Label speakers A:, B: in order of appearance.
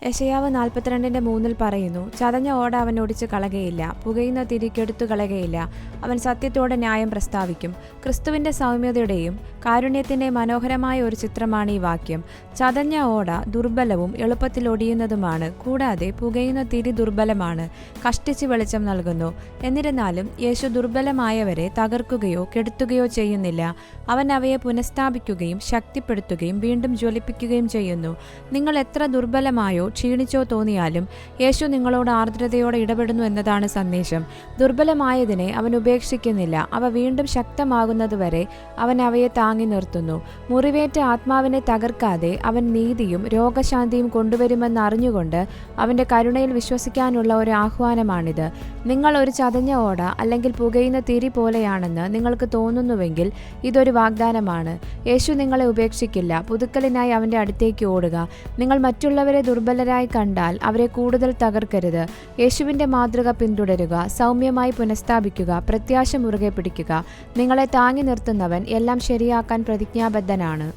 A: യെശയ്യാവ് 42:3 പറയുന്നു, ചതഞ്ഞ ഓട അവൻ ഒടിച്ചു കളകയില്ല, പുകയുന്ന തിരി കെടുത്തു കളകയില്ല, അവൻ സത്യത്തോടെ ന്യായം പ്രസ്താവിക്കും. ക്രിസ്തുവിൻ്റെ സൗമ്യതയുടെയും കാരുണ്യത്തിൻ്റെ മനോഹരമായ ഒരു ചിത്രമാണ് ഈ വാക്യം. ചതഞ്ഞ ഓട ദുർബലവും എളുപ്പത്തിൽ ഒടിയുന്നതുമാണ്, കൂടാതെ പുകയുന്ന തിരി ദുർബലമാണ്, കഷ്ടിച്ച് വെളിച്ചം നൽകുന്നു. എന്നിരുന്നാലും യേശു ദുർബലമായവരെ തകർക്കുകയോ കെടുത്തുകയോ ചെയ്യുന്നില്ല. അവൻ അവയെ പുനഃസ്ഥാപിക്കുകയും ശക്തിപ്പെടുത്തുകയും വീണ്ടും ജ്വലിപ്പിക്കുകയും ചെയ്യുന്നു. നിങ്ങൾ എത്ര ദുർബലമായോ ക്ഷീണിച്ചോ തോന്നിയാലും യേശു നിങ്ങളോട് ആർദ്രതയോടെ ഇടപെടുന്നു എന്നതാണ് സന്ദേശം. ദുർബലമായതിനെ അവൻ ഉപേക്ഷിക്കുന്നില്ല. അവ വീണ്ടും ശക്തമാകുന്നതുവരെ അവൻ അവയെ താങ്ങി നിർത്തുന്നു. മുറിവേറ്റ ആത്മാവിനെ തകർക്കാതെ അവൻ നീതിയും രോഗശാന്തിയും കൊണ്ടുവരുമെന്ന് അറിഞ്ഞുകൊണ്ട് അവൻ്റെ കരുണയിൽ വിശ്വസിക്കാനുള്ള ഒരു ആഹ്വാനമാണിത്. നിങ്ങൾ ഒരു ചതഞ്ഞ ഓട അല്ലെങ്കിൽ പുകയുന്ന തിരി പോലെയാണെന്ന് നിങ്ങൾക്ക് തോന്നുന്നുവെങ്കിൽ ഇതൊരു വാഗ്ദാനമാണ്. യേശു നിങ്ങളെ ഉപേക്ഷിക്കില്ല. പുതുക്കലിനായി അവൻ്റെ അടുത്തേക്ക് ഓടുക. നിങ്ങൾ മറ്റുള്ളവരെ ദുർബലരായി കണ്ടാൽ അവരെ കൂടുതൽ തകർക്കരുത്. യേശുവിൻ്റെ മാതൃക പിന്തുടരുക. സൗമ്യമായി പുനഃസ്ഥാപിക്കുക. പ്രത്യാശ മുറുകെ പിടിക്കുക. നിങ്ങളെ താങ്ങി നിർത്തുന്നവൻ എല്ലാം ശരിയാക്കാൻ പ്രതിജ്ഞാബദ്ധനാണ്.